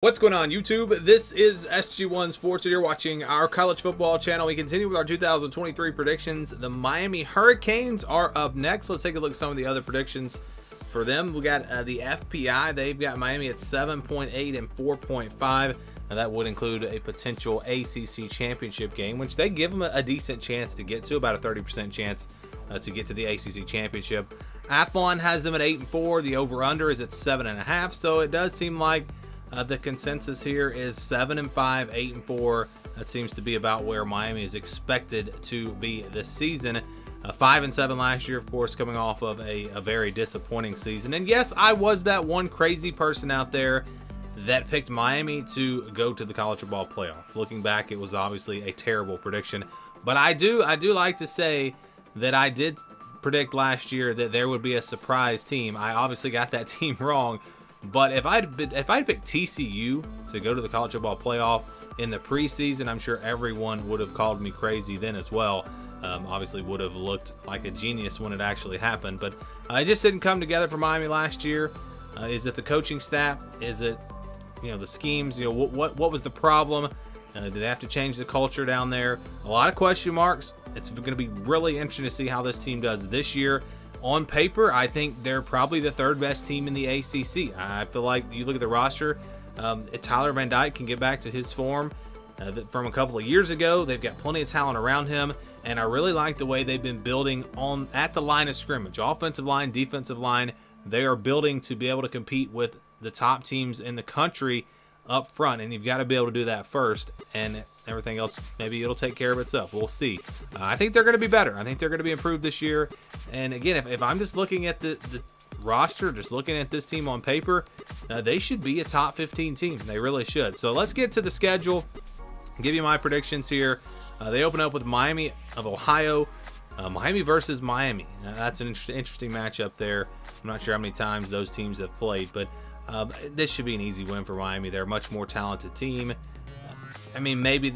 What's going on, YouTube? This is SG1 Sports, and you're watching our college football channel. We continue with our 2023 predictions. The Miami Hurricanes are up next. Let's take a look at some of the other predictions for them. We got the FPI. They've got Miami at 7.8 and 4.5. Now that would include a potential ACC championship game, which they give them a decent chance to get to, about a 30% chance to get to the ACC championship. Athlon has them at 8 and 4. The over/under is at 7.5. So it does seem like the consensus here is 7 and 5, 8 and 4. That seems to be about where Miami is expected to be this season. 5 and 7 last year, of course, coming off of a very disappointing season. And yes, I was that one crazy person out there that picked Miami to go to the college football playoff. Looking back, it was obviously a terrible prediction. But I do like to say that I did predict last year that there would be a surprise team. I obviously got that team wrong. But if I'd picked TCU to go to the college football playoff in the preseason, I'm sure everyone would have called me crazy then as well. Obviously would have looked like a genius when it actually happened. But it just didn't come together for Miami last year. Is it the coaching staff? Is it, the schemes? What was the problem? Do they have to change the culture down there? A lot of question marks. It's going to be really interesting to see how this team does this year. On paper, I think they're probably the third best team in the ACC. I feel like you look at the roster, Tyler Van Dyke can get back to his form from a couple of years ago. They've got plenty of talent around him, and I really like the way they've been building at the line of scrimmage. Offensive line, defensive line, they are building to be able to compete with the top teams in the country up front, and you've got to be able to do that first, and everything else, maybe it'll take care of itself. We'll see. I think they're going to be better. I think they're going to be improved this year. And again, if I'm just looking at the roster, just looking at this team on paper, they should be a top 15 team. They really should. So let's get to the schedule, give you my predictions here. They open up with Miami of Ohio. Miami versus Miami. That's an interesting matchup there. I'm not sure how many times those teams have played, but this should be an easy win for Miami. They're a much more talented team. I mean, maybe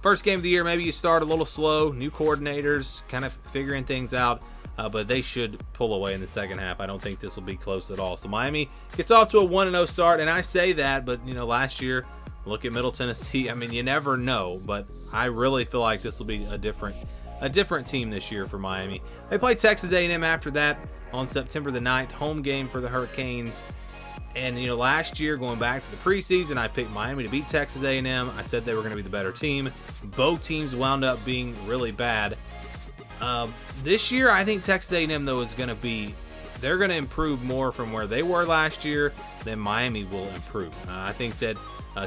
first game of the year, maybe you start a little slow, new coordinators, kind of figuring things out, but they should pull away in the second half. I don't think this will be close at all. So Miami gets off to a 1-0 start, and I say that, but last year, look at Middle Tennessee. I mean, you never know, but I really feel like this will be a different team this year for Miami. They play Texas A&M after that on September the 9th, home game for the Hurricanes. And, last year, going back to the preseason, I picked Miami to beat Texas A&M. I said they were going to be the better team. Both teams wound up being really bad. This year, I think Texas A&M, though, is going to be – they're going to improve more from where they were last year than Miami will improve. I think that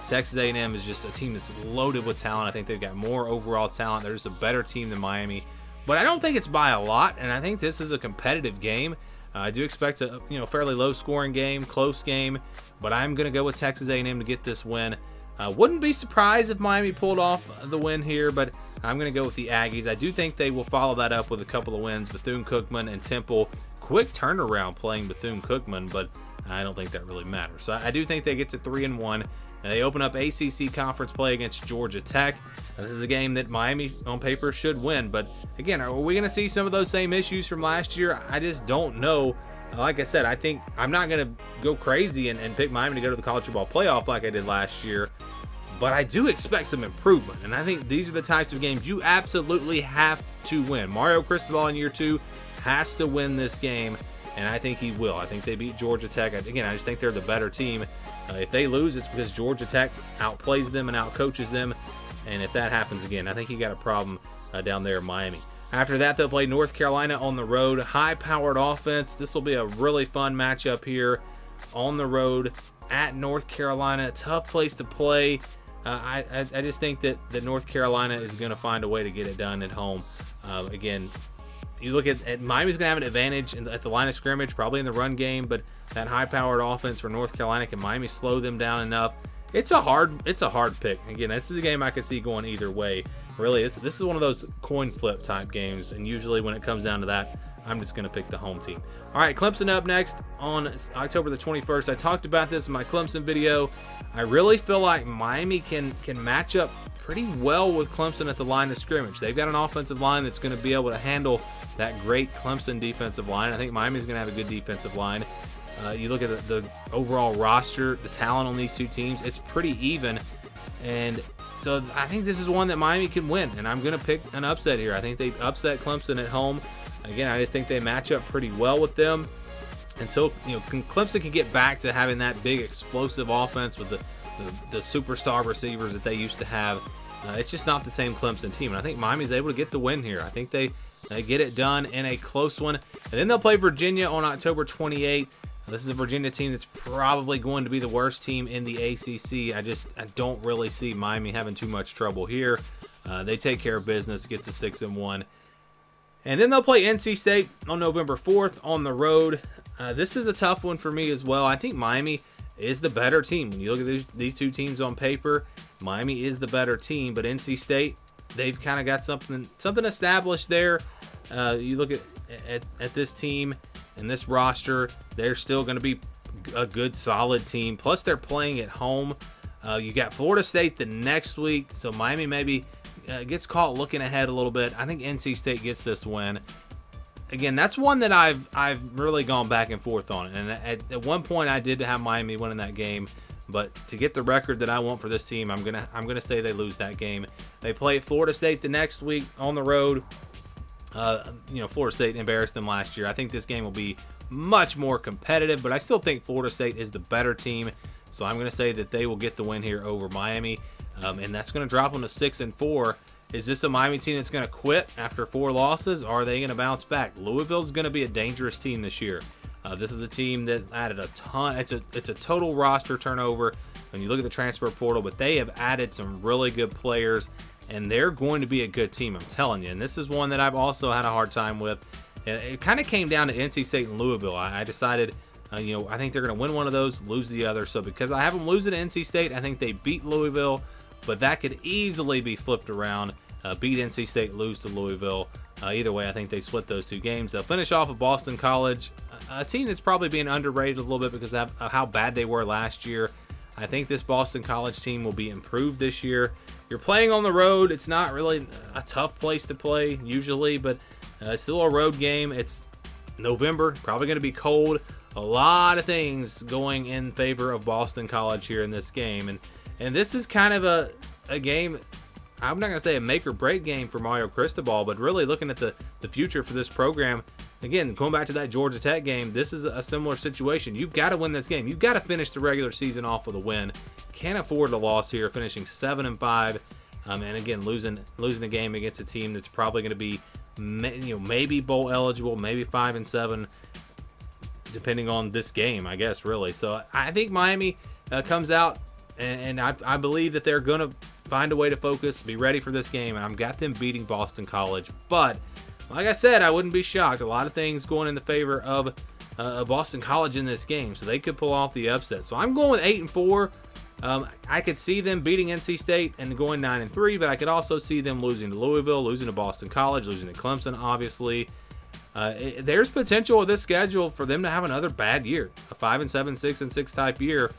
Texas A&M is just a team that's loaded with talent. I think they've got more overall talent. They're just a better team than Miami. But I don't think it's by a lot, and I think this is a competitive game. I do expect a fairly low-scoring game, close game, but I'm going to go with Texas A&M to get this win. Wouldn't be surprised if Miami pulled off the win here, but I'm going to go with the Aggies. I do think they will follow that up with a couple of wins. Bethune-Cookman and Temple, quick turnaround playing Bethune-Cookman, but I don't think that really matters. So I do think they get to 3-1. They open up ACC conference play against Georgia Tech. This is a game that Miami, on paper, should win. But, again, are we going to see some of those same issues from last year? I just don't know. Like I said, I think I'm not going to go crazy and pick Miami to go to the college football playoff like I did last year. But I do expect some improvement. And I think these are the types of games you absolutely have to win. Mario Cristobal in year 2 has to win this game, and I think he will. I think they beat Georgia Tech. Again, I just think they're the better team. If they lose, it's because Georgia Tech outplays them and outcoaches them. And if that happens again, I think you got a problem down there in Miami. After that, they'll play North Carolina on the road. High-powered offense. This will be a really fun matchup here on the road at North Carolina. Tough place to play. I just think that North Carolina is going to find a way to get it done at home. Again, you look at Miami's going to have an advantage at the line of scrimmage, probably in the run game, but that high-powered offense for North Carolina, can Miami slow them down enough? It's a hard pick. Again, this is a game I could see going either way. Really, this is one of those coin flip type games, and usually when it comes down to that, I'm just going to pick the home team. All right, Clemson up next on October the 21st. I talked about this in my Clemson video. I really feel like Miami can match up pretty well with Clemson at the line of scrimmage. They've got an offensive line that's going to be able to handle that great Clemson defensive line. I think Miami's going to have a good defensive line. You look at the overall roster, the talent on these two teams, it's pretty even. And so I think this is one that Miami can win, and I'm going to pick an upset here. I think they upset Clemson at home. Again, I just think they match up pretty well with them. And so, Clemson can get back to having that big explosive offense with the superstar receivers that they used to have. It's just not the same Clemson team. And I think Miami's able to get the win here. I think they get it done in a close one. And then they'll play Virginia on October 28th. This is a Virginia team that's probably going to be the worst team in the ACC. I don't really see Miami having too much trouble here. They take care of business, get to 6-1. And then they'll play NC State on November 4th on the road. This is a tough one for me as well. I think Miami is the better team. When you look at these two teams on paper, Miami is the better team, but NC State, they've kind of got something established there. You look at this team and this roster, they're still going to be a good, solid team. Plus, they're playing at home. You got Florida State the next week, so Miami maybe gets caught looking ahead a little bit. I think NC State gets this win. Again, that's one that I've really gone back and forth on. And at one point, I did have Miami winning that game. But to get the record that I want for this team, I'm gonna say they lose that game. They play Florida State the next week on the road. Florida State embarrassed them last year. I think this game will be much more competitive, but I still think Florida State is the better team. So I'm gonna say that they will get the win here over Miami, and that's gonna drop them to 6-4. Is this a Miami team that's going to quit after 4 losses, or are they going to bounce back? Louisville's going to be a dangerous team this year. This is a team that added a ton. It's a total roster turnover when you look at the transfer portal, but they have added some really good players, and they're going to be a good team, I'm telling you. And this is one that I've also had a hard time with. And it kind of came down to NC State and Louisville. I decided, I think they're going to win one of those, lose the other. So because I have them losing to NC State, I think they beat Louisville, but that could easily be flipped around. Beat NC State, lose to Louisville. Either way, I think they split those two games. They'll finish off with Boston College, a team that's probably being underrated a little bit because of how bad they were last year. I think this Boston College team will be improved this year. You're playing on the road. It's not really a tough place to play usually, but it's still a road game. It's November, probably going to be cold. A lot of things going in favor of Boston College here in this game. And this is kind of a game, I'm not going to say a make or break game for Mario Cristobal, but really looking at the future for this program. Again, going back to that Georgia Tech game, this is a similar situation. You've got to win this game. You've got to finish the regular season off with a win. Can't afford a loss here, finishing 7-5. And again, losing the game against a team that's probably going to be, maybe bowl eligible, maybe 5-7, depending on this game, I guess, really. So I think Miami comes out, and I believe that they're going to find a way to focus, be ready for this game, and I've got them beating Boston College. But like I said, I wouldn't be shocked. A lot of things going in the favor of Boston College in this game, so they could pull off the upset. So I'm going with 8-4. I could see them beating NC State and going 9-3, but I could also see them losing to Louisville, losing to Boston College, losing to Clemson, obviously. There's potential with this schedule for them to have another bad year, a 5-7, 6-6 type year.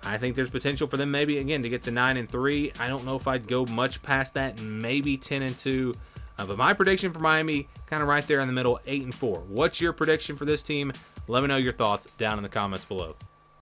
I think there's potential for them maybe, again, to get to 9-3. I don't know if I'd go much past that, maybe 10-2. But my prediction for Miami, kind of right there in the middle, 8-4. What's your prediction for this team? Let me know your thoughts down in the comments below.